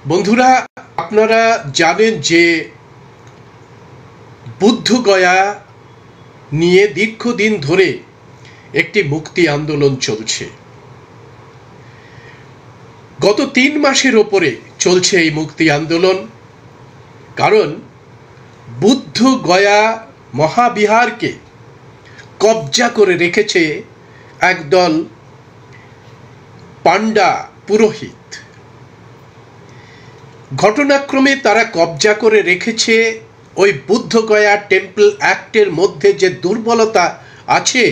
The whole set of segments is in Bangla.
বন্ধুরা, আপনারা জানেন যে বুদ্ধগয়া নিয়ে দীর্ঘদিন ধরে একটি মুক্তি আন্দোলন চলছে। গত ৩ মাসের ওপরে চলছে এই মুক্তি আন্দোলন। কারণ বুদ্ধগয়া মহাবিহারকে কবজা করে রেখেছে একদল পান্ডা পুরোহিত। ঘটনাক্রমে তারা কবজা করে রেখেছে ওই বুদ্ধগয়া টেম্পল অ্যাক্টের মধ্যে যে দুর্বলতা আছে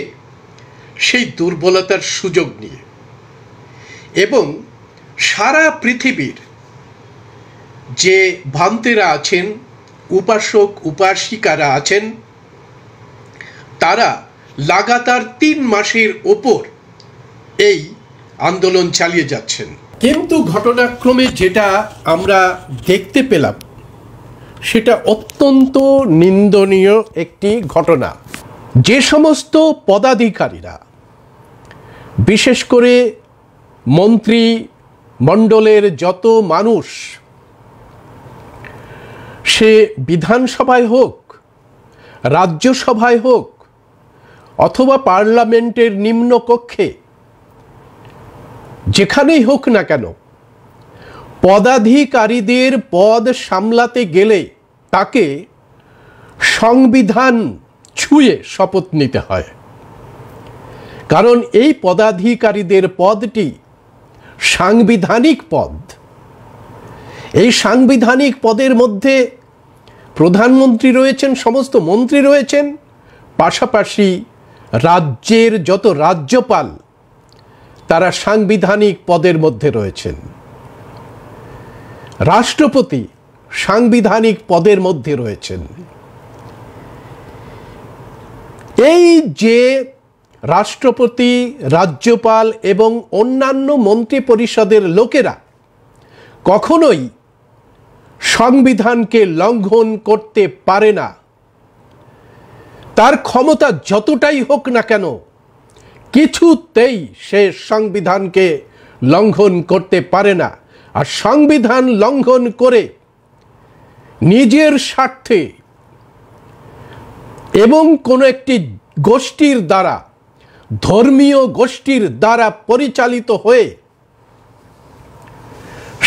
সেই দুর্বলতার সুযোগ নিয়ে, এবং সারা পৃথিবীর যে ভ্রান্তেরা আছেন, উপাসক উপাসিকারা আছেন, তারা লাগাতার ৩ মাসের ওপর এই আন্দোলন চালিয়ে যাচ্ছেন। কিন্তু ঘটনাক্রমে যেটা আমরা দেখতে পেলাম সেটা অত্যন্ত নিন্দনীয় একটি ঘটনা। যে সমস্ত পদাধিকারীরা, বিশেষ করে মন্ত্রী মণ্ডলের যত মানুষ, সে বিধানসভায় হোক, রাজ্যসভায় হোক অথবা পার্লামেন্টের নিম্নকক্ষে, যেখানেই হোক না কেন, পদাধিকারীদের পদ সামলাতে গেলে তাকে সংবিধান ছুঁয়ে শপথ নিতে হয়। কারণ এই পদাধিকারীদের পদটি সাংবিধানিক পদ। এই সাংবিধানিক পদের মধ্যে প্রধানমন্ত্রী রয়েছেন, সমস্ত মন্ত্রী রয়েছেন, পাশাপাশি রাজ্যের যত রাজ্যপাল তারা সাংবিধানিক পদের মধ্যে রয়েছেন। রাষ্ট্রপতি সাংবিধানিক পদের মধ্যে রয়েছেন। এই যে রাষ্ট্রপতি, রাজ্যপাল এবং অন্যান্য মন্ত্রী পরিষদের লোকেরা কখনোই সংবিধানকে লঙ্ঘন করতে পারে না। তার ক্ষমতা যতটাই হোক না কেন, কিছুতেই সে সংবিধানকে লঙ্ঘন করতে পারে না। আর সংবিধান লঙ্ঘন করে নিজের স্বার্থে এবং কোনো একটি গোষ্ঠীর দ্বারা, ধর্মীয় গোষ্ঠীর দ্বারা পরিচালিত হয়ে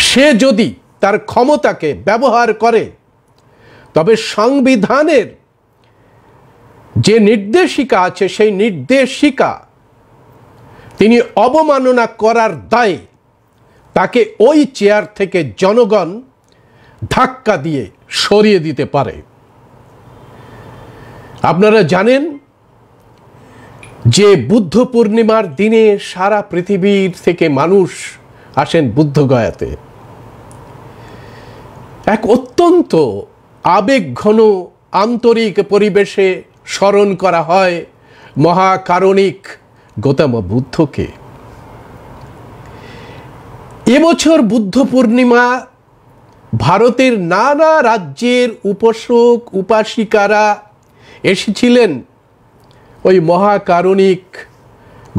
সে যদি তার ক্ষমতাকে ব্যবহার করে, তবে সংবিধানের যে নির্দেশিকা আছে সেই নির্দেশিকা তিনি অবমাননা করার দায়ে তাকে ওই চেয়ার থেকে জনগণ ধাক্কা দিয়ে সরিয়ে দিতে পারে। আপনারা জানেন যে বুদ্ধ পূর্ণিমার দিনে সারা পৃথিবীর থেকে মানুষ আসেন বুদ্ধগয়াতে। এক অত্যন্ত আবেগঘন আন্তরিক পরিবেশে স্মরণ করা হয় মহাকারণিক গৌতম বুদ্ধকে। এবছর বুদ্ধ পূর্ণিমা ভারতের নানা রাজ্যের উপাসক উপাসিকারা এসেছিলেন ওই মহাকারণিক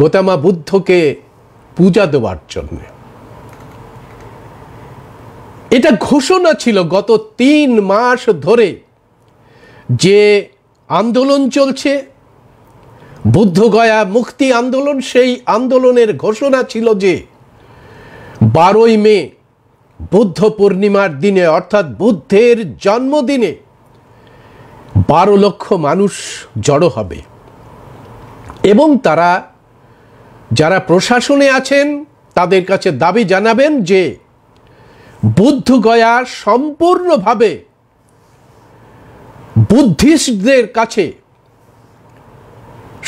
গৌতম বুদ্ধকে পূজা দেওয়ার জন্য। এটা ঘোষণা ছিল গত ৩ মাস ধরে যে আন্দোলন চলছে, বুদ্ধগয়া মুক্তি আন্দোলন। সেই আন্দোলনের ঘোষণা ছিল যে 12ই মে বুদ্ধ পূর্ণিমার দিনে, অর্থাৎ বুদ্ধের জন্মদিনে 12 লক্ষ মানুষ জড়ো হবে, এবং তারা যারা প্রশাসনে আছেন তাদের কাছে দাবি জানাবেন যে বুদ্ধগয়া সম্পূর্ণভাবে বুদ্ধিস্টদের কাছে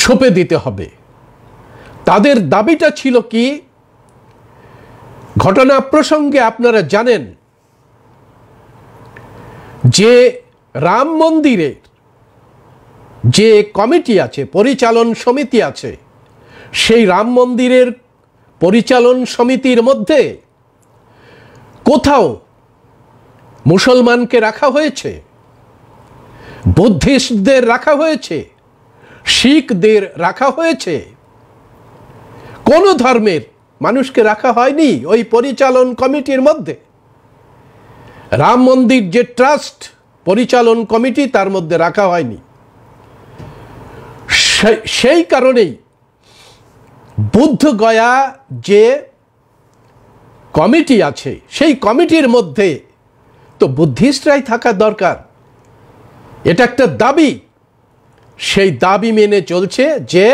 সঁপে দিতে হবে। তাদের দাবিটা ছিল কি? ঘটনা প্রসঙ্গে আপনারা জানেন যে রাম মন্দিরের যে কমিটি আছে, পরিচালন সমিতি আছে, সেই রাম মন্দিরের পরিচালন সমিতির মধ্যে কোথাও মুসলমানকে রাখা হয়েছে, বুদ্ধিস্টদের রাখা হয়েছে, শিখদের রাখা হয়েছে, কোন ধর্মের মানুষকে রাখা হয়নি ওই পরিচালন কমিটির মধ্যে। রাম মন্দির যে ট্রাস্ট পরিচালন কমিটি তার মধ্যে রাখা হয়নি। সেই কারণেই বুদ্ধগয়া যে কমিটি আছে সেই কমিটির মধ্যে তো বুদ্ধিস্টরাই থাকা দরকার, এটা একটা দাবি। সেই দাবি মেনে চলছে যে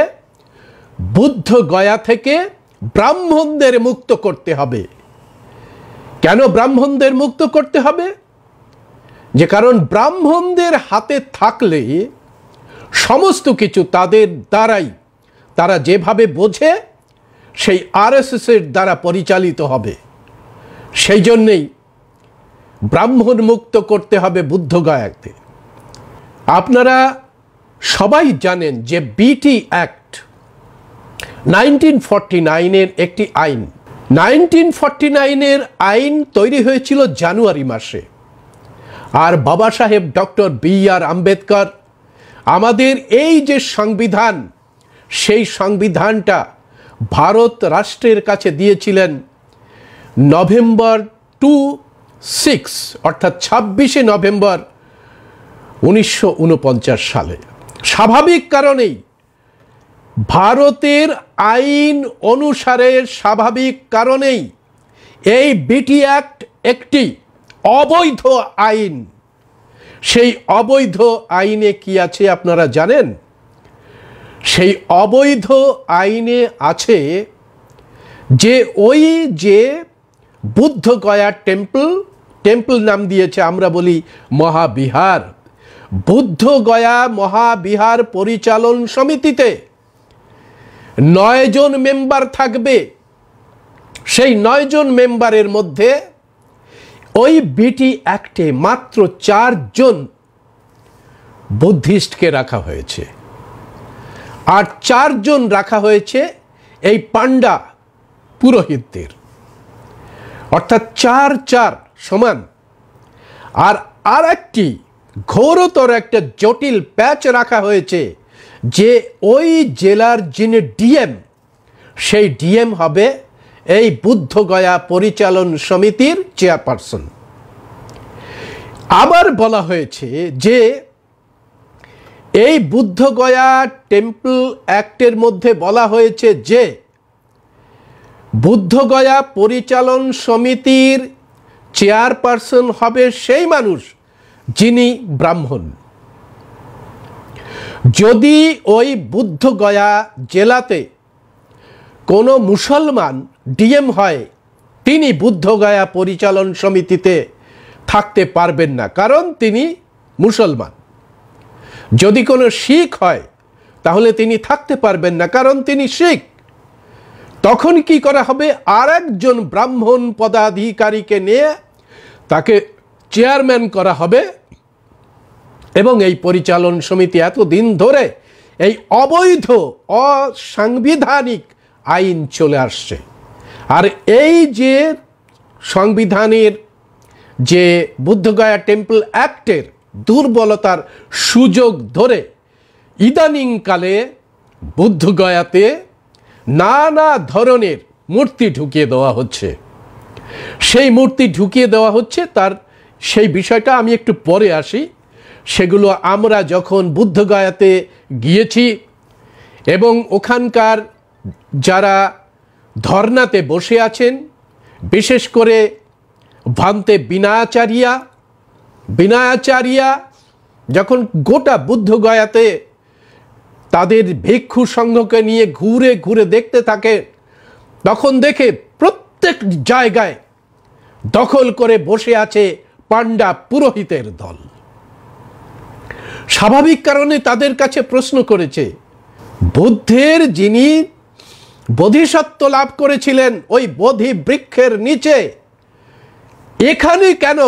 বুদ্ধগয়া থেকে ব্রাহ্মণদের মুক্ত করতে হবে। কেন ব্রাহ্মণদের মুক্ত করতে হবে? যে কারণ ব্রাহ্মণদের হাতে থাকলে সমস্ত কিছু তাদের দ্বারাই, তারা যেভাবে বোঝে সেই আরএসএস এর দ্বারা পরিচালিত হবে। সেই জন্যেই ব্রাহ্মণ মুক্ত করতে হবে বুদ্ধগয়াতে। আপনারা সবাই জানেন যে বিটি অ্যাক্ট 1949-এর একটি আইন। 1949-এর আইন তৈরি হয়েছিল জানুয়ারি মাসে। আর বাবা সাহেব ডক্টর বি.আর. আম্বেদকর আমাদের এই যে সংবিধান, সেই সংবিধানটা ভারত রাষ্ট্রের কাছে দিয়েছিলেন নভেম্বর 26, অর্থাৎ 26শে নভেম্বর 1949 সালে। স্বাভাবিক কারণেই ভারতের আইন অনুসারে, স্বাভাবিক কারণেই এই বিটি অ্যাক্ট একটি অবৈধ আইন। সেই অবৈধ আইনে কি আছে আপনারা জানেন? সেই অবৈধ আইনে আছে যে ওই যে বুদ্ধগয়া টেম্পল নাম দিয়েছে, আমরা বলি মহাবিহার, বুদ্ধগয়া মহাবিহার পরিচালন সমিতিতে 9 জন মেম্বার থাকবে। সেই 9 জন মেম্বারের মধ্যে ওই বিটি অ্যাক্টে মাত্র 4 জন বুদ্ধিস্টকে রাখা হয়েছে, আর 4 জন রাখা হয়েছে এই পান্ডা পুরোহিতদের, অর্থাৎ 4-4 সমান। আর একটি ঘোরতর একটা জটিল প্যাচ রাখা হয়েছে যে ওই জেলার যিনি ডিএম, সেই ডিএম হবে এই বুদ্ধগয়া পরিচালন সমিতির চেয়ারপারসন। আবার বলা হয়েছে যে এই বুদ্ধগয়া টেম্পল অ্যাক্টের মধ্যে বলা হয়েছে যে বুদ্ধগয়া পরিচালন সমিতির চেয়ারপারসন হবে সেই মানুষ যিনি ব্রাহ্মণ। যদি ওই বুদ্ধগয়া জেলাতে কোনো মুসলমান ডিএম হয়, তিনি বুদ্ধগয়া পরিচালন সমিতিতে থাকতে পারবেন না, কারণ তিনি মুসলমান। যদি কোনো শিখ হয় তাহলে তিনি থাকতে পারবেন না, কারণ তিনি শিখ। তখন কি করা হবে? আর একজন ব্রাহ্মণ পদাধিকারীকে নিয়ে তাকে চেয়ারম্যান করা হবে, এবং এই পরিচালন সমিতি এতদিন ধরে এই অবৈধ অসাংবিধানিক আইন চলে আসছে। আর এই যে সংবিধানের যে বুদ্ধগয়া টেম্পল অ্যাক্টের দুর্বলতার সুযোগ ধরে ইদানিংকালে বুদ্ধগয়াতে নানা ধরনের মূর্তি ঢুকিয়ে দেওয়া হচ্ছে। সেই মূর্তি ঢুকিয়ে দেওয়া হচ্ছে, তার সেই বিষয়টা আমি একটু পরে আসি। সেগুলো আমরা যখন বুদ্ধগয়াতে গিয়েছি এবং ওখানকার যারা ধর্নাতে বসে আছেন, বিশেষ করে ভান্তে বিনায়াচারিয়া যখন গোটা বুদ্ধগয়াতে তাদের ভিক্ষু সংঘকে নিয়ে ঘুরে ঘুরে দেখতে থাকে, তখন দেখে প্রত্যেক জায়গায় দখল করে বসে আছে পান্ডা পুরোহিতের দল। স্বাভাবিক কারণে তাদের কাছে প্রশ্ন করেছে, বুদ্ধের যিনি বোধিসত্ত্ব লাভ করেছিলেন ওই বোধি বৃক্ষের নিচে এখানে কেন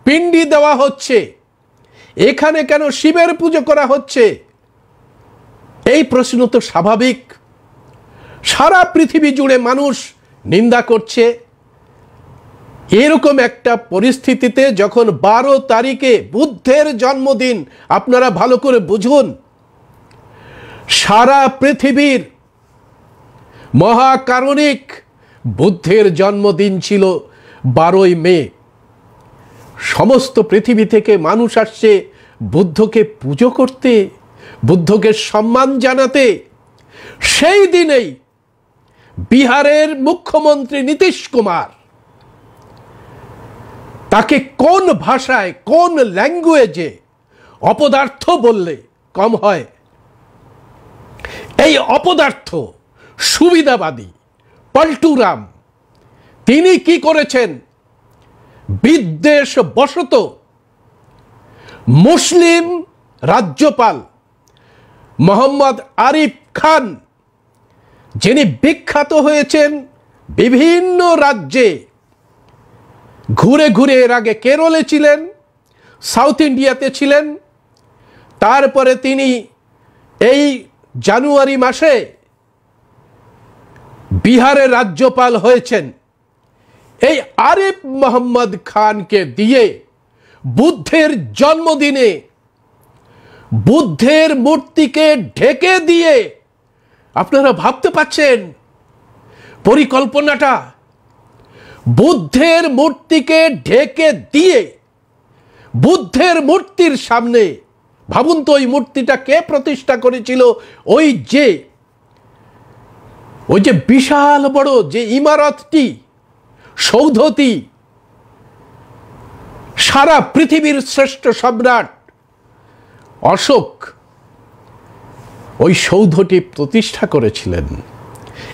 পিণ্ডি দেওয়া হচ্ছে, এখানে কেন শিবের পুজো করা হচ্ছে? এই প্রশ্ন তো স্বাভাবিক। সারা পৃথিবী জুড়ে মানুষ নিন্দা করছে। এরকম একটা পরিস্থিতিতে যখন 12 তারিখে বুদ্ধের জন্মদিন, আপনারা ভালো করে বুঝুন, সারা পৃথিবীর মহাকারণিক বুদ্ধের জন্মদিন ছিল 12ই মে। সমস্ত পৃথিবী থেকে মানুষ আসছে বুদ্ধকে পুজো করতে, বুদ্ধকে সম্মান জানাতে। সেই দিনেই বিহারের মুখ্যমন্ত্রী নীতিশ কুমার তাকে কোন ভাষায়, কোন ল্যাঙ্গুয়েজে অপদার্থ বললে কম হয়? এই অপদার্থ, সুবিধাবাদী পল্টুরাম তিনি কি করেছেন? বিদ্বেষ বশত মুসলিম রাজ্যপাল মোহাম্মদ আরিফ খান, যিনি বিখ্যাত হয়েছেন বিভিন্ন রাজ্যে ঘুরে ঘুরে, এর আগে কেরলে ছিলেন, সাউথ ইন্ডিয়াতে ছিলেন, তারপরে তিনি এই জানুয়ারি মাসে বিহারের রাজ্যপাল হয়েছেন। এই আরিফ মোহাম্মদ খানকে দিয়ে বুদ্ধের জন্মদিনে বুদ্ধের মূর্তিকে ঢেকে দিয়ে, আপনারা ভাবতে পাচ্ছেন পরিকল্পনাটা? বুদ্ধের মূর্তিকে ঢেকে দিয়ে বুদ্ধের মূর্তির সামনে, ভাবুন তো ওই মূর্তিটা কে প্রতিষ্ঠা করেছিল? ওই যে বিশাল বড় যে ইমারতটি, সৌধটি, সারা পৃথিবীর শ্রেষ্ঠ সম্রাট অশোক ওই সৌধটি প্রতিষ্ঠা করেছিলেন,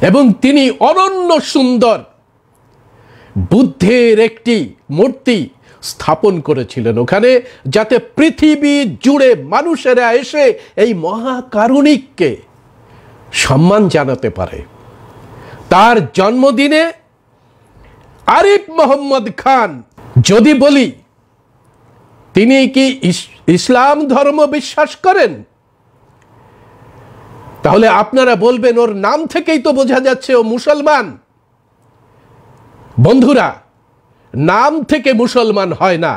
এবং তিনি অনন্য সুন্দর বুদ্ধের একটি মূর্তি স্থাপন করেছিলেন ওখানে, যাতে পৃথিবী জুড়ে মানুষেরা এসে এই মহাকারুণিককে সম্মান জানাতে পারে। তার জন্মদিনে আরিফ মোহাম্মদ খান, যদি বলি তিনি কি ইসলাম ধর্ম বিশ্বাস করেন, তাহলে আপনারা বলবেন ওর নাম থেকেই তো বোঝা যাচ্ছে ও মুসলমান। বন্ধুরা, নাম থেকে মুসলমান হয় না।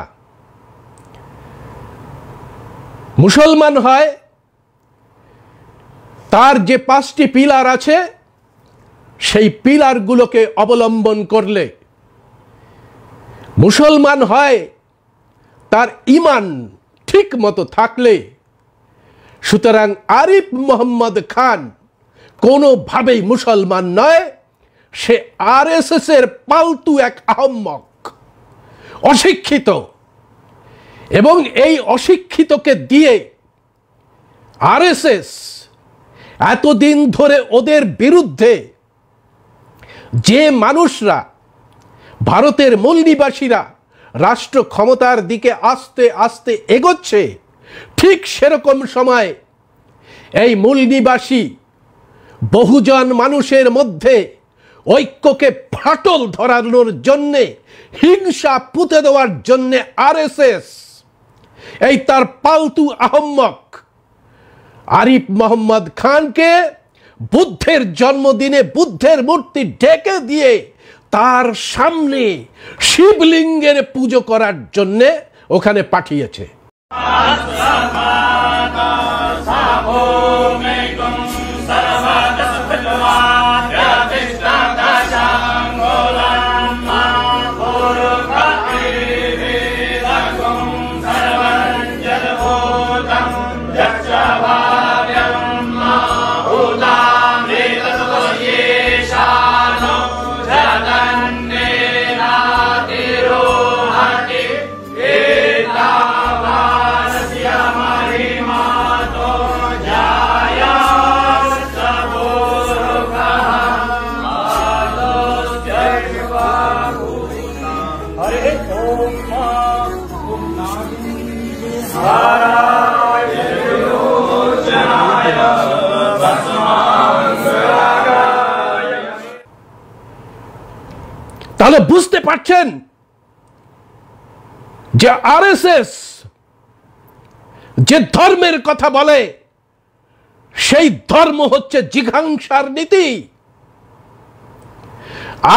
মুসলমান হয় তার যে 5টি পিলার আছে, সেই পিলারগুলোকে অবলম্বন করলে। মুসলমান হয় তার ঈমান ঠিক মতো থাকলে। সুতরাং আরিফ মোহাম্মদ খান কোনোভাবেই মুসলমান নয়, সে আরএসএস এর পালতু এক আহম্মক, অশিক্ষিত। এবং এই অশিক্ষিতকে দিয়ে আরএসএস এতদিন ধরে ওদের বিরুদ্ধে যে মানুষরা, ভারতের মূল নিবাসীরা রাষ্ট্র ক্ষমতার দিকে আস্তে আস্তে এগোচ্ছে, ঠিক সেরকম সময় এই মূল নিবাসী বহুজন মানুষের মধ্যে ঐক্যকে ফাটল ধরানোর জন্যে, হিংসা পুঁতে দেওয়ার জন্যে আরএসএস এই তার পালতু আহম্মক আরিফ মোহাম্মদ খানকে বুদ্ধের জন্মদিনে বুদ্ধের মূর্তি ঢেকে দিয়ে তার সামনে শিবলিঙ্গের পুজো করার জন্যে ওখানে পাঠিয়েছে। তাহলে বুঝতে পারছেন যে আরএসএস যে ধর্মের কথা বলে, সেই ধর্ম হচ্ছে জিঘাংসার নীতি।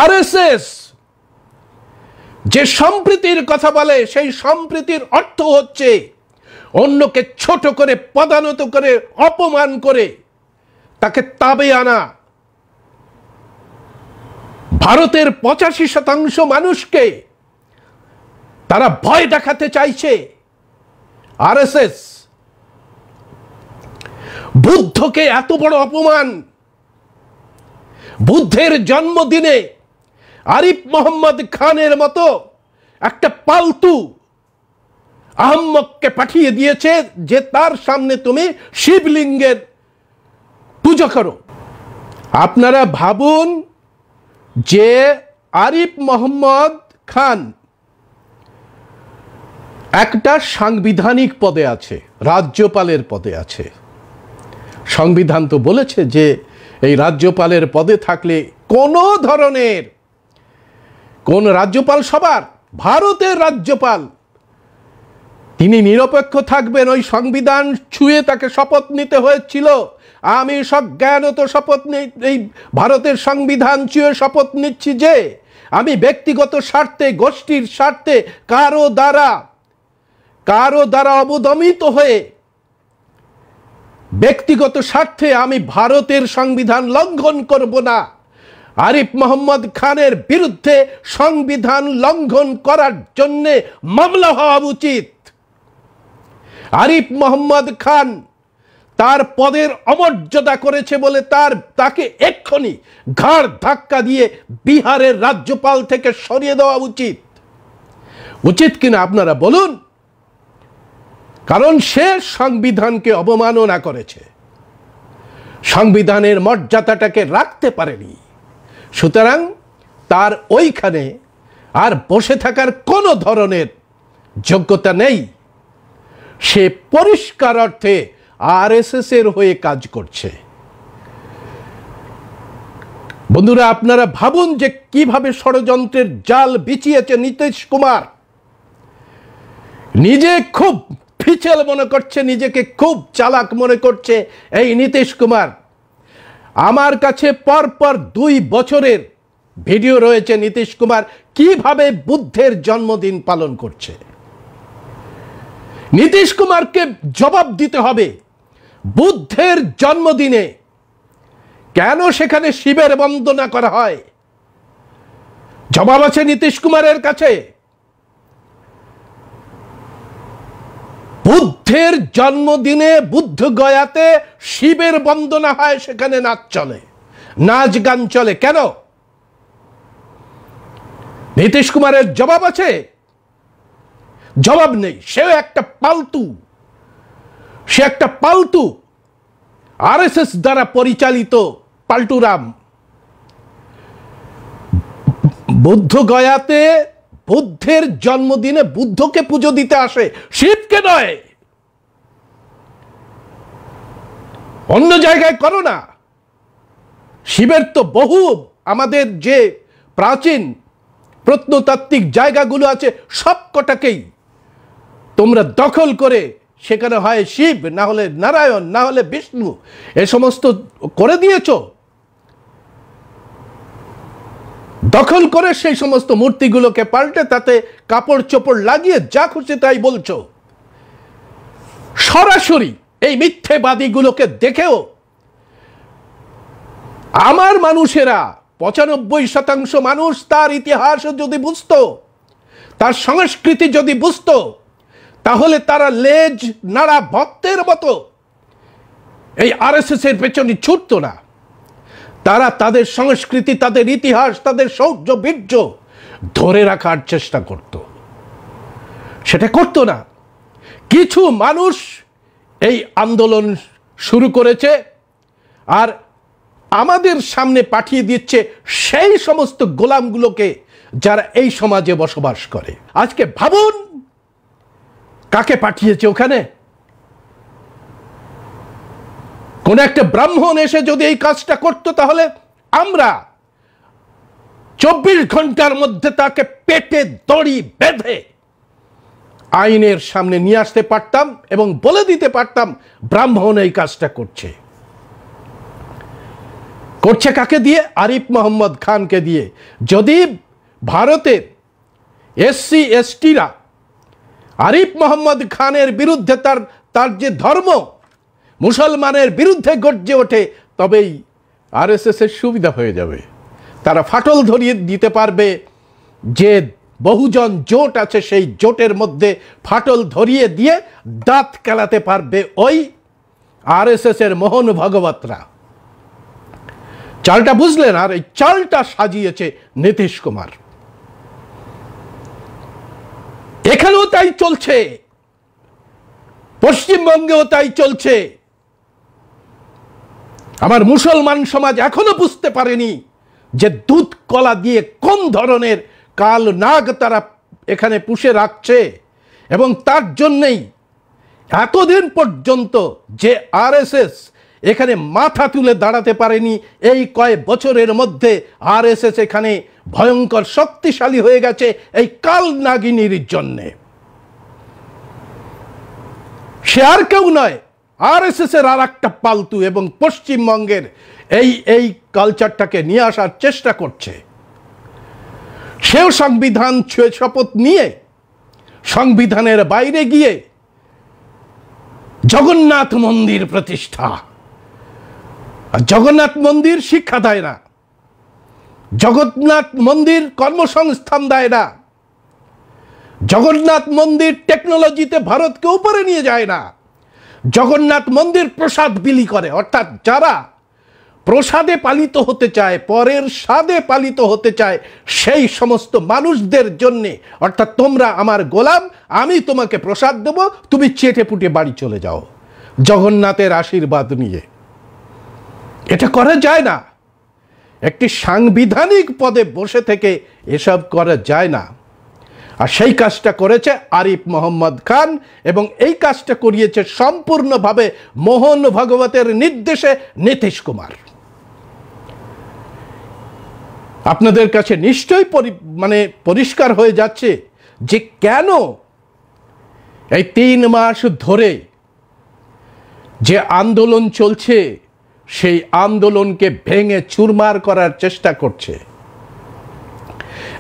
আরএসএস যে সম্প্রীতির কথা বলে, সেই সম্প্রীতির অর্থ হচ্ছে অন্যকে ছোট করে, পদানত করে, অপমান করে তাকে তাবে আনা। ভারতের 85% মানুষকে তারা ভয় দেখাতে চাইছে। আরএসএস বুদ্ধকে এত বড় অপমান, বুদ্ধের জন্মদিনে আরিফ মোহাম্মদ খানের মতো একটা পালতু আহম্মককে পাঠিয়ে দিয়েছে যে তার সামনে তুমি শিবলিঙ্গের পূজা করো। আপনারা ভাবুন যে আরিফ মোহাম্মদ খান একটা সাংবিধানিক পদে আছে, রাজ্যপালের পদে আছে। সংবিধান তো বলেছে যে এই রাজ্যপালের পদে থাকলে কোনো ধরনের, কোন রাজ্যপাল, সবার ভারতের রাজ্যপাল, তিনি নিরপেক্ষ থাকবেন। ওই সংবিধান ছুঁয়ে তাকে শপথ নিতে হয়েছিল। আমি সজ্ঞানত শপথ এই ভারতের সংবিধান ছুঁয়ে শপথ নিচ্ছি যে আমি ব্যক্তিগত স্বার্থে, গোষ্ঠীর স্বার্থে কারো দ্বারা অবদমিত হয়ে ব্যক্তিগত স্বার্থে আমি ভারতের সংবিধান লঙ্ঘন করব না। আরিফ মোহাম্মদ খানের বিরুদ্ধে সংবিধান লঙ্ঘন করার জন্য মামলা হওয়া উচিত। আরিফ মোহাম্মদ খান তার পদের অমর্যাদা করেছে বলে তাকে এক্ষুনি ঘাড় ধাক্কা দিয়ে বিহারের রাজ্যপাল থেকে সরিয়ে দেওয়া উচিত। উচিত কিনা আপনারা বলুন? কারণ সে সংবিধানকে অবমাননা করেছে, সংবিধানের মর্যাদাটাকে রাখতে পারেনি। সুতরাং তার ওইখানে আর বসে থাকার কোনো ধরনের যোগ্যতা নেই। সে পরিষ্কার অর্থে আরএসএস এর হয়ে কাজ করছে। বন্ধুরা, আপনারা ভাবুন যে কিভাবে ষড়যন্ত্রের জাল বিছিয়েছে নীতিশ কুমার। নিজে খুব ফিচেল মনে করছে, নিজেকে খুব চালাক মনে করছে এই নীতিশ কুমার। আমার কাছে পরপর 2 বছরের ভিডিও রয়েছে নীতিশ কুমার কিভাবে বুদ্ধের জন্মদিন পালন করছে। নীতিশ কুমারকে জবাব দিতে হবে, বুদ্ধের জন্মদিনে কেন সেখানে শিবের বন্দনা করা হয়? জবাব আছে নীতিশ কুমারের কাছে। বুদ্ধের জন্মদিনে বুদ্ধ গয়াতে শিবের বন্দনা হয়, সেখানে নাচ চলে, নাচ গান চলে কেন? নীতিশ কুমারের জবাব আছে? জবাব নেই। সেও একটা পালতু, সে একটা পালতু আরএসএস দ্বারা পরিচালিত পাল্টুরাম। বুদ্ধ গয়াতে বুদ্ধের জন্মদিনে বুদ্ধকে পুজো দিতে আসে, শিবকে নয়। অন্য জায়গায় করো না। শিবের তো বহু আমাদের যে প্রাচীন প্রত্নতাত্ত্বিক জায়গাগুলো আছে সব কটাকেই তোমরা দখল করে সেখানে হয় শিব, না হলে নারায়ণ, না হলে বিষ্ণু, এ সমস্ত করে দিয়েছ। দখল করে সেই সমস্ত মূর্তিগুলোকে পাল্টে তাতে কাপড় চোপড় লাগিয়ে যা খুশি তাই বলছো। সরাসরি এই মিথ্যেবাদীগুলোকে দেখেও আমার মানুষেরা 95% মানুষ তার ইতিহাস যদি বুঝতো, তার সংস্কৃতি যদি বুঝতো, তাহলে তারা লেজ নাড়া ভক্তের মতো এই আরএসএস এর পেছনে ছুটতো না। তারা তাদের সংস্কৃতি, তাদের ইতিহাস, তাদের শৌর্য বীর্য ধরে রাখার চেষ্টা করত। সেটা করতো না। কিছু মানুষ এই আন্দোলন শুরু করেছে আর আমাদের সামনে পাঠিয়ে দিচ্ছে সেই সমস্ত গোলামগুলোকে যারা এই সমাজে বসবাস করে। আজকে ভাবুন কাকে পাঠিয়েছে ওখানে। কোন একটা ব্রাহ্মণ এসে যদি এই কাজটা করতো তাহলে আমরা 24 ঘন্টার মধ্যে তাকে পেটে দড়ি বেঁধে আইনের সামনে নিয়ে আসতে পারতাম এবং বলে দিতে পারতাম ব্রাহ্মণ এই কাজটা করছে। করছে কাকে দিয়ে? আরিফ মোহাম্মদ খানকে দিয়ে। যদি ভারতের এসসি এসটিরা আরিফ মোহাম্মদ খানের বিরুদ্ধে তার যে ধর্ম মুসলমানের বিরুদ্ধে গর্জে ওঠে, তবেই আরএসএস এর সুবিধা হয়ে যাবে। তারা ফাটল ধরিয়ে দিতে পারবে যে বহুজন জোট আছে, সেই জোটের মধ্যে ফাটল ধরিয়ে দিয়ে দাঁত কেলাতে পারবে ওই আরএসএস এর মোহন ভাগবতরা। চালটা বুঝলেন? আর এই চালটা সাজিয়েছে নীতিশ কুমার। এখানেও তাই চলছে, পশ্চিমবঙ্গেও তাই চলছে। আমার মুসলমান সমাজ এখনো বুঝতে পারেনি যে দুধ কলা দিয়ে কোন ধরনের কাল নাগ তারা এখানে পুষে রাখছে, এবং তার জন্যই এতদিন পর্যন্ত যে আরএসএস এখানে মাথা তুলে দাঁড়াতে পারেনি, এই কয়েক বছরের মধ্যে আরএসএস এখানে ভয়ঙ্কর শক্তিশালী হয়ে গেছে এই কাল নাগিনীর জন্যে। সে আর কেউ নয়, আরএসএস এর আর একটা পালতু, এবং পশ্চিমবঙ্গের এই কালচারটাকে নিয়ে আসার চেষ্টা করছে। সেও সংবিধান ছুঁয়ে শপথ নিয়ে সংবিধানের বাইরে গিয়ে জগন্নাথ মন্দির প্রতিষ্ঠা। জগন্নাথ মন্দির শিক্ষা দেয় না, জগন্নাথ মন্দির কর্মসংস্থান দেয় না, জগন্নাথ মন্দির টেকনোলজিতে ভারতকে উপরে নিয়ে যায় না, জগন্নাথ মন্দির প্রসাদ বিলি করে। অর্থাৎ যারা প্রসাদে পালিত হতে চায়, পরের স্বাদে পালিত হতে চায়, সেই সমস্ত মানুষদের জন্যে, অর্থাৎ তোমরা আমার গোলাম, আমি তোমাকে প্রসাদ দেব, তুমি চেটে পুটে বাড়ি চলে যাও জগন্নাথের আশীর্বাদ নিয়ে। এটা করা যায় না। একটি সাংবিধানিক পদে বসে থেকে এসব করা যায় না। আর সেই কাজটা করেছে আরিফ মোহাম্মদ খান, এবং এই কাজটা করিয়েছে সম্পূর্ণভাবে মোহন ভাগবতের নির্দেশে নীতিশ কুমার। আপনাদের কাছে নিশ্চয়ই পরিষ্কার হয়ে যাচ্ছে যে কেন এই 3 মাস ধরে যে আন্দোলন চলছে, সেই আন্দোলনকে ভেঙে চুরমার করার চেষ্টা করছে,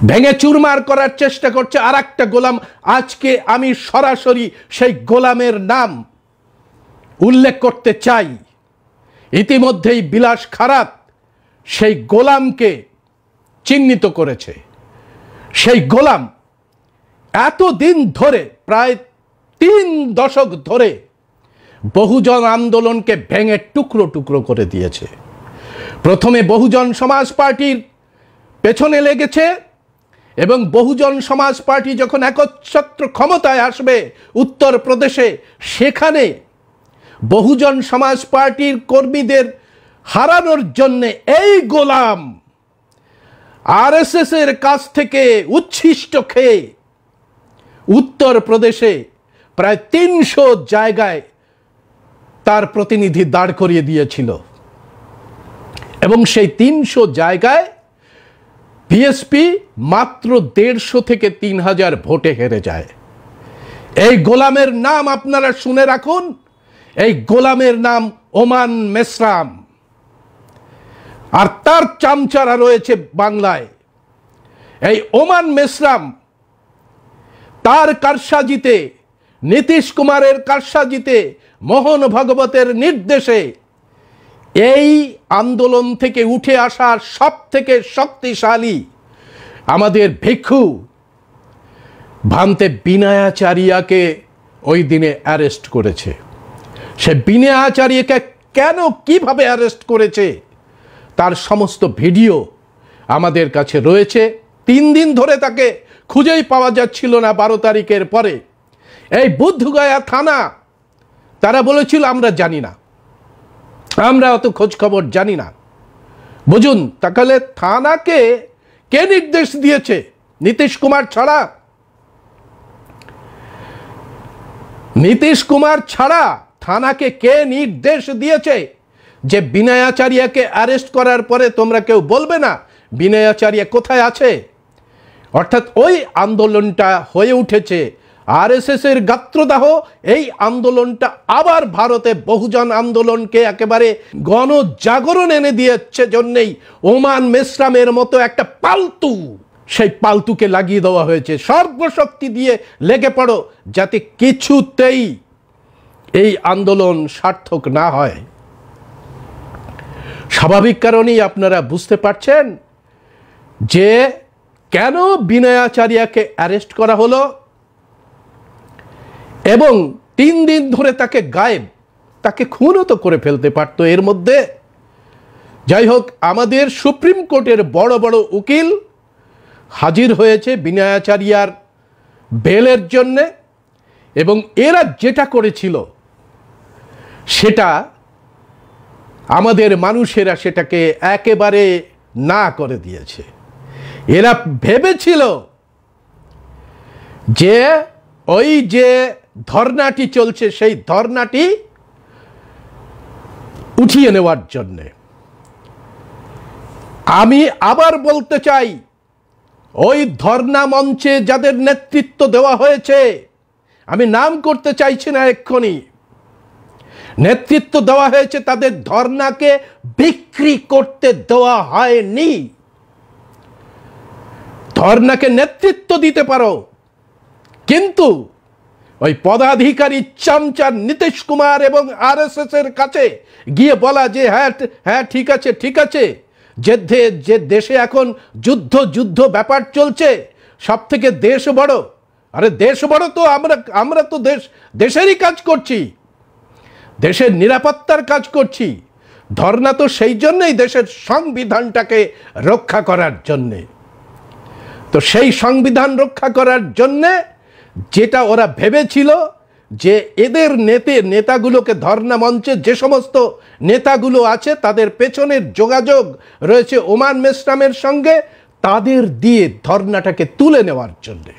ভেঙে চুরমার করার চেষ্টা করছে আর একটা গোলাম। আজকে আমি সরাসরি সেই গোলামের নাম উল্লেখ করতে চাই। ইতিমধ্যেই বিলাস খারাত সেই গোলামকে চিহ্নিত করেছে। সেই গোলাম এতদিন ধরে, প্রায় 3 দশক ধরে বহুজন আন্দোলনকে ভেঙে টুকরো টুকরো করে দিয়েছে। প্রথমে বহুজন সমাজ পার্টির পেছনে লেগেছে, এবং বহুজন সমাজ পার্টি যখন একচ্ছত্র ক্ষমতায় আসবে উত্তরপ্রদেশে, সেখানে বহুজন সমাজ পার্টির কর্মীদের হারানোর জন্য এই গোলাম আরএসএস এর কাছ থেকে উচ্ছিষ্ট খেয়ে উত্তরপ্রদেশে প্রায় 300 জায়গায় তার প্রতিনিধি দাঁড় করিয়ে দিয়েছিল, এবং সেই 300 জায়গায় বিএসপি মাত্র 150 থেকে 3000 ভোটে হেরে যায়। এই গোলামের নাম আপনারা শুনে রাখুন, এই গোলামের নাম ওমান মেসরাম, আর তার চামচারা রয়েছে বাংলায়। এই ওমান মেসরাম তার কারসাজিতে, নীতিশ কুমারের কারসাজিতে, মোহন ভাগবতের নির্দেশে এই আন্দোলন থেকে উঠে আসা সব থেকে শক্তিশালী আমাদের ভিক্ষু ভান্তে বিনয়াচার্যকে ওই দিনে অ্যারেস্ট করেছে। সে বিনয়াচার্যকে কেন, কিভাবে অ্যারেস্ট করেছে তার সমস্ত ভিডিও আমাদের কাছে রয়েছে। 3 দিন ধরে তাকে খুঁজেই পাওয়া যাচ্ছিল না। 12 তারিখের পরে এই বুদ্ধগয়া থানা, তারা বলেছিল আমরা জানি না, আমরা অত খোঁজ খবর জানি না। বুঝুন তাহলে থানাকে কে নির্দেশ দিয়েছে? নীতিশ কুমার ছাড়া? নীতিশ কুমার ছাড়া থানাকে কে নির্দেশ দিয়েছে যে বিনয়াচার্যকে অ্যারেস্ট করার পরে তোমরা কেউ বলবে না বিনয়াচার্য কোথায় আছে? অর্থাৎ ওই আন্দোলনটা হয়ে উঠেছে আরএসএস এর গাত্রদাহ। এই আন্দোলনটা আবার ভারতে বহুজন আন্দোলনকে একেবারে গণজাগরণ এনে দিয়েছে জন্যই ওমান মেসরামের মতো একটা পালতু, সেই পালতুকে লাগিয়ে দেওয়া হয়েছে। সর্বশক্তি দিয়ে লেগে পড়ো যাতে কিছুতেই এই আন্দোলন সার্থক না হয়। স্বাভাবিক কারণেই আপনারা বুঝতে পারছেন যে কেন বিনয়াচার্যকে অ্যারেস্ট করা হলো এবং 3 দিন ধরে তাকে গায়েব, তাকে খুনও তো করে ফেলতে পারতো এর মধ্যে। যাই হোক, আমাদের সুপ্রিম কোর্টের বড় বড় উকিল হাজির হয়েছে বিনয়াচার্যার বেলের জন্যে, এবং এরা যেটা করেছিল সেটা আমাদের মানুষেরা সেটাকে একেবারে না করে দিয়েছে। এরা ভেবেছিল যে ওই যে ধর্নাটি চলছে সেই ধর্নাটি উঠিয়ে নেওয়ার জন্যে। আমি আবার বলতে চাই, ওই ধর্না মঞ্চে যাদের নেতৃত্ব দেওয়া হয়েছে, আমি নাম করতে চাইছি না এক্ষুনি, নেতৃত্ব দেওয়া হয়েছে, তাদের ধর্নাকে বিক্রি করতে দেওয়া হয়নি। ধর্নাকে নেতৃত্ব দিতে পারো, কিন্তু ওই পদাধিকারী চামচার নীতিশ কুমার এবং আরএসএস এর কাছে গিয়ে বলা যে হ্যাঁ ঠিক আছে ঠিক আছে, যে দেশে এখন যুদ্ধ ব্যাপার চলছে, সব থেকে দেশ বড়। আরে দেশ বড় তো আমরা তো দেশেরই কাজ করছি, দেশের নিরাপত্তার কাজ করছি। ধর্না তো সেই জন্যই, দেশের সংবিধানটাকে রক্ষা করার জন্যে। তো সেই সংবিধান রক্ষা করার জন্যে যেটা ওরা ভেবেছিল যে এদের নেতাগুলোকে, ধর্না মঞ্চে যে সমস্ত নেতাগুলো আছে তাদের পেছনের যোগাযোগ রয়েছে ওমান মেসরামের সঙ্গে, তাদের দিয়ে ধর্নাটাকে তুলে নেওয়ার জন্যে।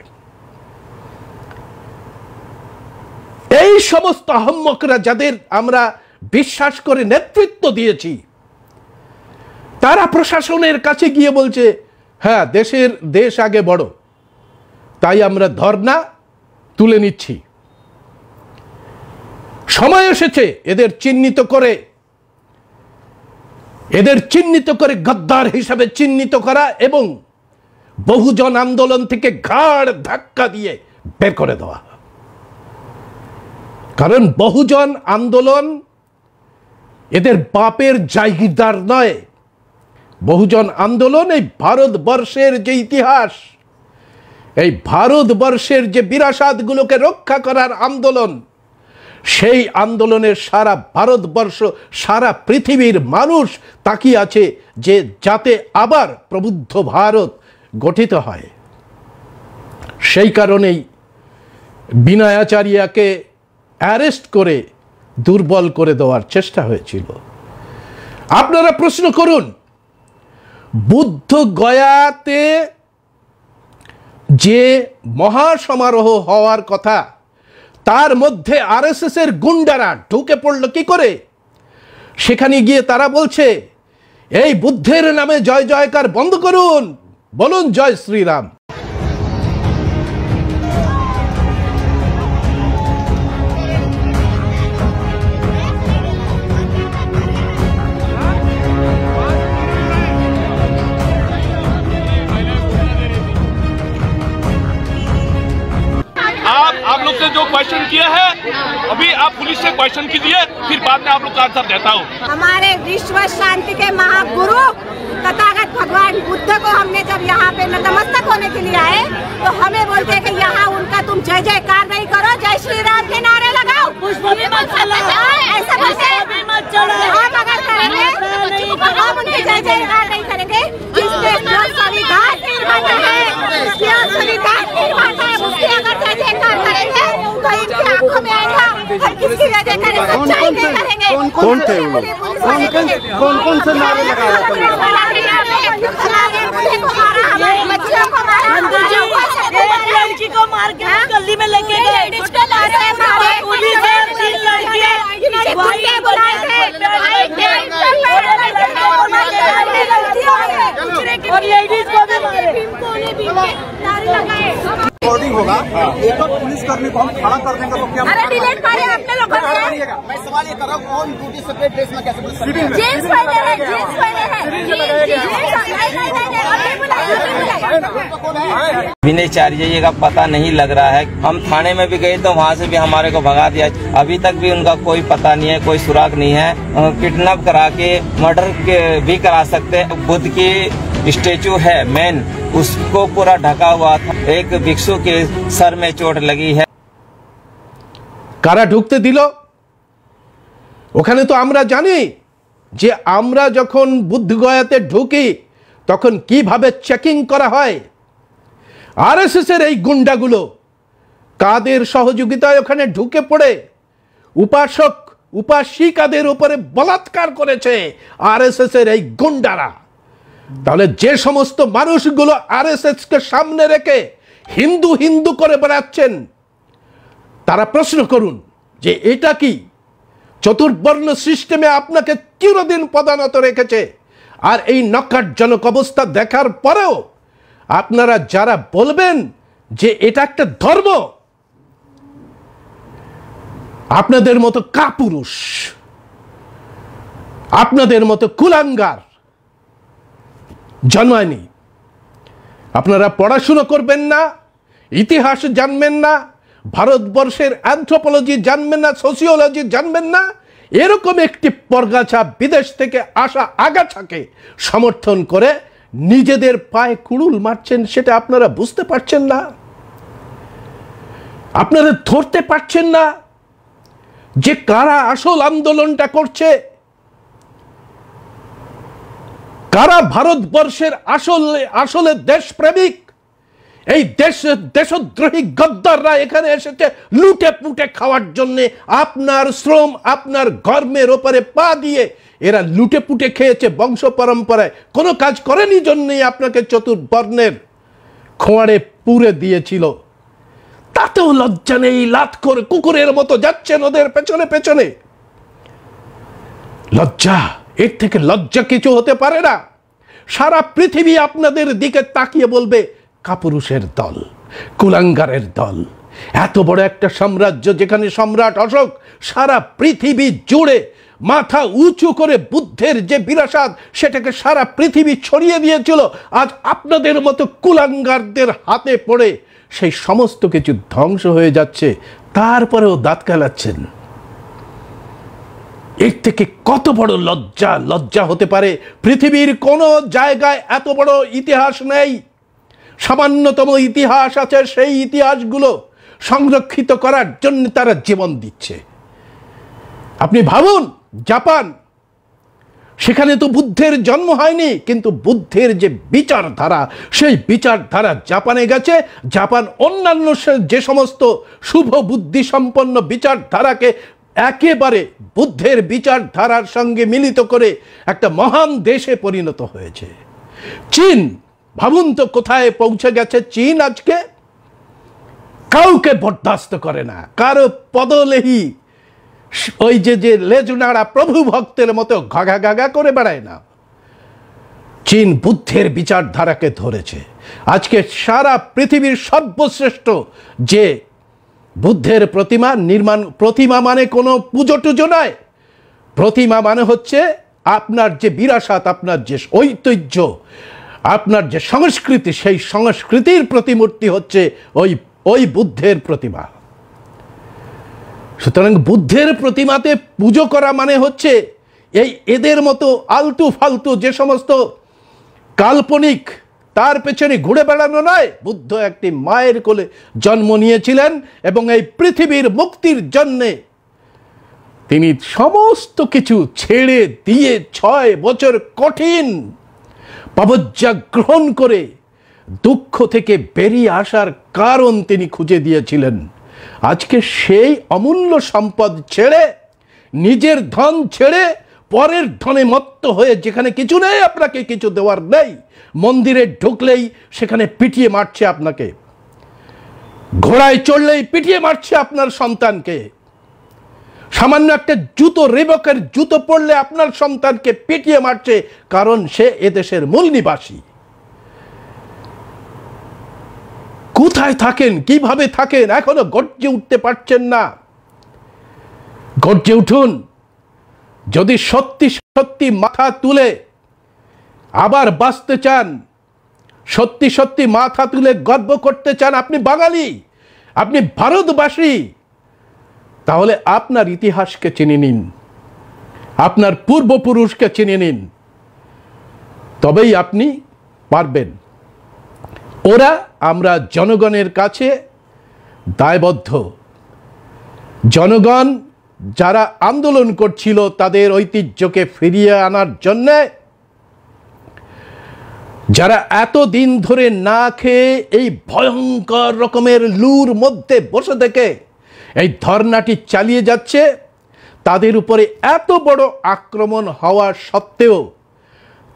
এই সমস্ত আহম্মকরা যাদের আমরা বিশ্বাস করে নেতৃত্ব দিয়েছি, তারা প্রশাসনের কাছে গিয়ে বলছে হ্যাঁ দেশ আগে বড়, তাই আমরা ধর্না তুলে নিচ্ছি। সময় এসেছে এদের চিহ্নিত করে গদ্দার হিসাবে চিহ্নিত করা এবং বহুজন আন্দোলন থেকে ঘাড় ধাক্কা দিয়ে বের করে দেওয়া। কারণ বহুজন আন্দোলন এদের বাপের জাগিরদার নয়। বহুজন আন্দোলন এই ভারতবর্ষের যে ইতিহাস, এই ভারতবর্ষের যে বিরাসতগুলোকে রক্ষা করার আন্দোলন, সেই আন্দোলনের সারা ভারতবর্ষ, সারা পৃথিবীর মানুষ তাকিয়ে আছে যে যাতে আবার প্রবুদ্ধ ভারত গঠিত হয়। সেই কারণেই বিনয়াচার্যকে অ্যারেস্ট করে দুর্বল করে দেওয়ার চেষ্টা হয়েছিল। আপনারা প্রশ্ন করুন, বুদ্ধ গয়াতে যে মহাসমারোহ হওয়ার কথা, তার মধ্যে আরএসএস এর গুন্ডারা ঢুকে পড়ল কি করে? সেখানে গিয়ে তারা বলছে এই বুদ্ধের নামে জয় জয়কার বন্ধ করুন, বলুন জয় শ্রীরাম। आप लोग से जो क्वेश्चन किया है, अभी आप पुलिस से क्वेश्चन कीजिए, फिर बाद में आप लोग का आंसर देता हूँ। हमारे विश्व शांति के महागुरु तथागत भगवान बुद्ध को हमने जब यहाँ पे नतमस्तक होने के लिए आए, तो हमें बोलते हैं कि यहाँ उनका तुम जय जयकार नहीं करो, जय श्री राम के नारे लगाओ, ऐसा बोलते हम अगर करेंगे तो हम उनके जय जयकार नहीं करेंगे। जिसने जो संविधान निर्माता है, उसकी अगर जय जयकार करेंगे तो इनकी आंखों में आएगा हर किसकी जय जयकार करेंगे। कौन थे वो? कौन से नारे लगाए? लड़की को मार के गली में लेके गए, और लेडीज को भी मारे। रिकॉर्डिंग होगा, एक और पुलिसकर्मी को हम खड़ा कर देंगे तो क्या? अरे डिलीट मारे अपने लोगों ने। मैं सवाल ये कर रहा हूँ, ऑन ड्यूटी सेपरेट ड्रेस में कैसे पुलिस? जींस पहने हैं, जींस पहने हैं। विनयाचार्य जी का पता नहीं लग रहा है। हम थाने में भी गए तो वहाँ से भी हमारे को भगा दिया। अभी तक भी उनका कोई पता नहीं है, कोई सुराग नहीं है। किडनैप करा के मर्डर भी करा सकते हैं। बुद्ध की स्टेचू है मेन, उसको पूरा ढका हुआ था। एक भिक्षु के सर में चोट लगी है। কারা ঢুকতে দিল? ওখানে তো আমরা জানি যে আমরা যখন বুদ্ধগয়াতে ঢুকি তখন কিভাবে চেকিং করা হয়। আরএসএস এর এই গুন্ডাগুলো কাদের সহযোগিতায় ওখানে ঢুকে পড়ে উপাসক উপাসিকাদের উপরে বলাৎকার করেছে আরএসএস এর এই গুন্ডারা। তাহলে যে সমস্ত মানুষগুলো আরএসএস কে সামনে রেখে হিন্দু হিন্দু করে বেড়াচ্ছেন, তারা প্রশ্ন করুন যে এটা কি চতুর্বর্ণ সিস্টেমে আপনাকে চিরদিন পদানত রেখেছে। আর এই নকারজনক অবস্থা দেখার পরেও আপনারা যারা বলবেন যে এটা একটা ধর্ম, আপনাদের মতো কাপুরুষ, আপনাদের মতো কুলাঙ্গার জন্মায়নি। আপনারা পড়াশুনো করবেন না, ইতিহাস জানবেন না, ভারতবর্ষের অ্যানথ্রোপোলজি জানবেন না, সোসিওলজি জানবেন না, এরকম একটি পরগাছা বিদেশ থেকে আসা আগাছাকে সমর্থন করে নিজেদের পায়ে কুড়ুল মারছেন, সেটা আপনারা বুঝতে পারছেন না? আপনারা ধরতে পারছেন না যে কারা আসল আন্দোলনটা করছে, কারা ভারতবর্ষের আসলে দেশপ্রেমিক। এই দেশদ্রোহী গদ্দাররা এখানে এসেছে লুটে পুটে খাওয়ার জন্য। আপনার শ্রম, আপনার গর্মের ওপরে পা দিয়ে এরা লুটে পুটে খেয়েছে বংশ পরম্পরায়, কোনো কাজ করেনি জন্যই আপনাকে চতুর্বর্ণের খোঁয়াড়ে পুরে দিয়েছিল। তাতেও লজ্জা নেই, লাত করে কুকুরের মতো যাচ্ছেন ওদের পেছনে পেছনে। লজ্জা, এর থেকে লজ্জা কিছু হতে পারে না। সারা পৃথিবী আপনাদের দিকে তাকিয়ে বলবে কাপুরুষের দল, কুলাঙ্গারের দল। এত বড় একটা সাম্রাজ্য যেখানে সম্রাট অশোক সারা পৃথিবী জুড়ে মাথা উঁচু করে বুদ্ধের যে বিরাসত সেটাকে সারা পৃথিবী ছড়িয়ে দিয়েছিল, আজ আপনাদের মতো কুলাঙ্গারদের হাতে পড়ে সেই সমস্ত কিছু ধ্বংস হয়ে যাচ্ছে, তারপরেও দাঁত কেলাচ্ছেন। এর থেকে কত বড় লজ্জা হতে পারে? পৃথিবীর কোনো জায়গায় এত বড় ইতিহাস নেই। সামান্যতম ইতিহাস আছে, সেই ইতিহাসগুলো সংরক্ষিত করার জন্য তারা জীবন দিচ্ছে। আপনি ভাবুন, জাপান, সেখানে তো বুদ্ধের জন্ম হয়নি, কিন্তু বুদ্ধের যে বিচারধারা, সেই বিচারধারা জাপানে গেছে। জাপান অন্যান্য যে সমস্ত শুভ বুদ্ধি সম্পন্ন বিচারধারাকে একেবারে বুদ্ধের বিচারধারার সঙ্গে মিলিত করে একটা মহান দেশে পরিণত হয়েছে। চীন, ভাবুন তো কোথায় পৌঁছে গেছে চীন আজকে। কাউকে বরদাস্ত করে না, কারো পদলেহি ওই যে লেজনাড়া প্রভু ভক্তের মতো গাগা গাগা করে বেড়ায় না। চীন বুদ্ধের বিচারধারাকে ধরেছে। আজকে সারা পৃথিবীর সর্বশ্রেষ্ঠ যে বুদ্ধের প্রতিমা নির্মাণ, প্রতিমা মানে কোনো পুজো টুজো নয়, প্রতিমা মানে হচ্ছে আপনার যে বিরাসত, আপনার যে ঐতিহ্য, আপনার যে সংস্কৃতি, সেই সংস্কৃতির প্রতিমূর্তি হচ্ছে ওই বুদ্ধের প্রতিমা। সুতরাং বুদ্ধের প্রতিমাতে পুজো করা মানে হচ্ছে এদের মতো আলতু ফালতু যে সমস্ত কাল্পনিক তার পেছনে ঘুরে বেড়ানো নয়। বুদ্ধ একটি মায়ের কোলে জন্ম নিয়েছিলেন এবং এই পৃথিবীর মুক্তির জন্যে তিনি সমস্ত কিছু ছেড়ে দিয়ে 6 বছর কঠিন তপস্যা গ্রহণ করে দুঃখ থেকে বেরিয়ে আসার কারণ তিনি খুঁজে দিয়েছিলেন। আজকে সেই অমূল্য সম্পদ ছেড়ে, নিজের ধন ছেড়ে পরের ধনে মত্ত হয়ে, যেখানে কিছু নেই, আপনাকে কিছু দেওয়ার নেই, মন্দিরে ঢুকলেই সেখানে পিটিয়ে মারছে আপনাকে, ঘোড়ায় চড়লেই পিটিয়ে মারছে আপনার সন্তানকে, সামান্য একটা জুতো, রিবকের জুতো পরলে আপনার সন্তানকে পিটিয়ে মারছে, কারণ সে এদেশের মূল নিবাসী। কোথায় থাকেন, কিভাবে থাকেন, এখনো গর্জে উঠতে পারছেন না? গর্জে উঠুন। যদি সত্যি সত্যি মাথা তুলে আবার বাঁচতে চান, সত্যি সত্যি মাথা তুলে গর্ব করতে চান আপনি বাঙালি, আপনি ভারতবাসী, তাহলে আপনার ইতিহাসকে চিনে নিন, আপনার পূর্বপুরুষকে চিনে নিন। তবেই আপনি পারবেন। ওরা আমরা জনগণের কাছে দায়বদ্ধ। জনগণ যারা আন্দোলন করছিল তাদের ঐতিহ্যকে ফিরিয়ে আনার জন্যে, যারা এতদিন ধরে না খেয়ে এই ভয়ঙ্কর রকমের লুর মধ্যে বসে থেকে এই ধর্নাটি চালিয়ে যাচ্ছে, তাদের উপরে এত বড় আক্রমণ হওয়া সত্ত্বেও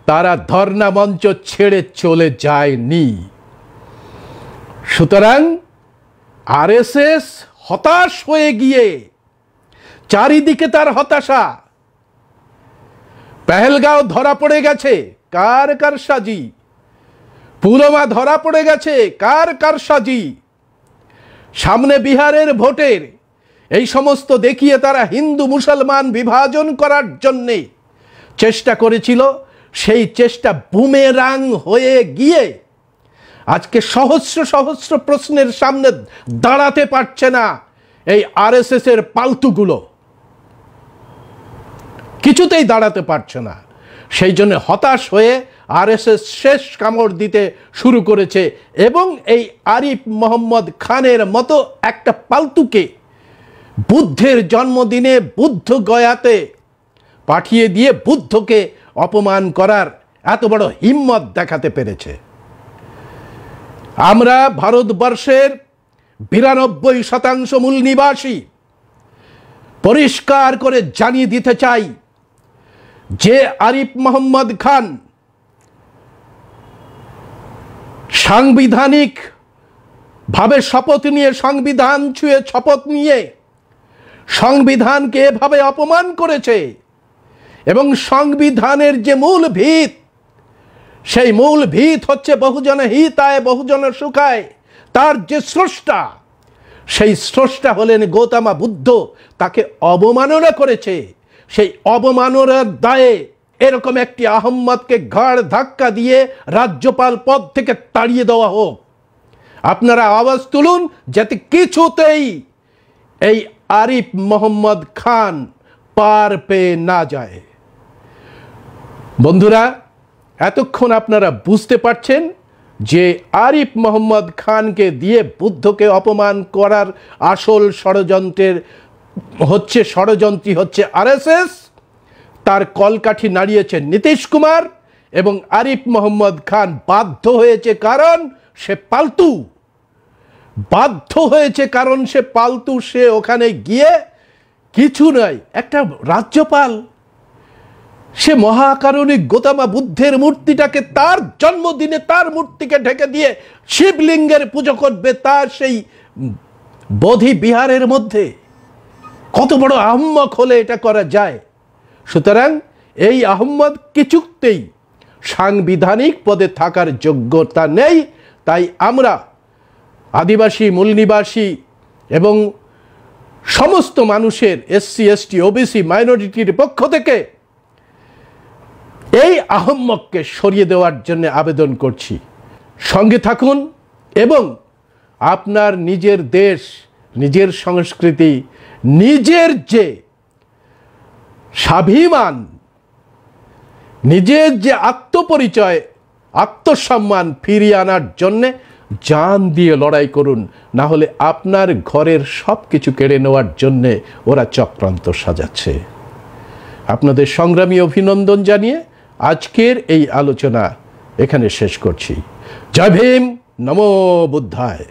তারা ধর্না মঞ্চ ছেড়ে চলে যায়নি। সুতরাং আরএসএস হতাশ হয়ে গিয়ে, চারিদিকে তার হতাশা, পেহেলগাঁও ধরা পড়ে গেছে, কার কারসাজি, পুলওয়ামা ধরা পড়ে গেছে, কার কারসাজি, সামনে বিহারের ভোটের এই সমস্ত দেখিয়ে তারা হিন্দু মুসলমান বিভাজন করার জন্যে চেষ্টা করেছিল। সেই চেষ্টা বুমেরাং হয়ে গিয়ে আজকে সহস্র সহস্র প্রশ্নের সামনে দাঁড়াতে পারছে না এই আরএসএস এর পালতুগুলো, কিছুতেই দাঁড়াতে পারছে না। সেই জন্য হতাশ হয়ে আরএসএস শেষ কামড় দিতে শুরু করেছে এবং এই আরিফ মোহাম্মদ খানের মতো একটা পালতুকে বুদ্ধের জন্মদিনে বুদ্ধ গয়াতে পাঠিয়ে দিয়ে বুদ্ধকে অপমান করার এত বড় হিম্মত দেখাতে পেরেছে। আমরা ভারতবর্ষের 92% মূল নিবাসী পরিষ্কার করে জানিয়ে দিতে চাই যে আরিফ মোহাম্মদ খান সাংবিধানিক ভাবে শপথ নিয়ে, সংবিধান ছুঁয়ে শপথ নিয়ে সংবিধানকে এভাবে অপমান করেছে এবং সংবিধানের যে মূল ভিত, সেই মূল ভিত হচ্ছে বহুজনে হিতায় বহুজনে সুখায়, তার যে স্রষ্টা, সেই স্রষ্টা হলেন গৌতম বুদ্ধ, তাকে অবমাননা করেছে। সেই অবমাননার দায়ে এরকম একটি আহম্মদকে ঘাড় ধাক্কা দিয়ে রাজ্যপাল পদ থেকে তাড়িয়ে দেওয়া হোক। আপনারা আওয়াজ তুলুন যাতে কিছুতেই এই আরিফ মোহাম্মদ খান পার পেয়ে না যায়। বন্ধুরা, এতক্ষণ আপনারা বুঝতে পারছেন যে আরিফ মোহাম্মদ খানকে দিয়ে বুদ্ধকে অপমান করার আসল ষড়যন্ত্রী হচ্ছে আরএসএস। তার কলকাঠি নাড়িয়েছে নীতিশ কুমার এবং আরিফ মোহাম্মদ খান বাধ্য হয়েছে কারণ সে পালতু। সে ওখানে গিয়ে কিছু নয়, একটা রাজ্যপাল, সে মহাকারণিক গৌতম বুদ্ধের মূর্তিটাকে তার জন্মদিনে তার মূর্তিকে ঢেকে দিয়ে শিবলিঙ্গের পুজো করবে তার সেই বোধি বিহারের মধ্যে। কত বড় আহম্মক হলে এটা করা যায়? সুতরাং এই আহম্মদ কিছুতেই সাংবিধানিক পদে থাকার যোগ্যতা নেই। তাই আমরা আদিবাসী, মূল নিবাসী এবং সমস্ত মানুষের এসসি, এসটি, ওবিসি, মাইনরিটির পক্ষ থেকে এই আহম্মককে সরিয়ে দেওয়ার জন্য আবেদন করছি। সঙ্গে থাকুন এবং আপনার নিজের দেশ, নিজের সংস্কৃতি, নিজের যে স্বাভিমান, নিজের যে আত্মপরিচয়, আত্মসম্মান ফিরিয়ে আনার জন্যে জান দিয়ে লড়াই করুন। না হলে আপনার ঘরের সব কিছু কেড়ে নেওয়ার জন্যে ওরা চক্রান্ত সাজাচ্ছে। আপনাদের সংগ্রামী অভিনন্দন জানিয়ে আজকের এই আলোচনা এখানে শেষ করছি। জয় ভীম, নমো বুদ্ধায়।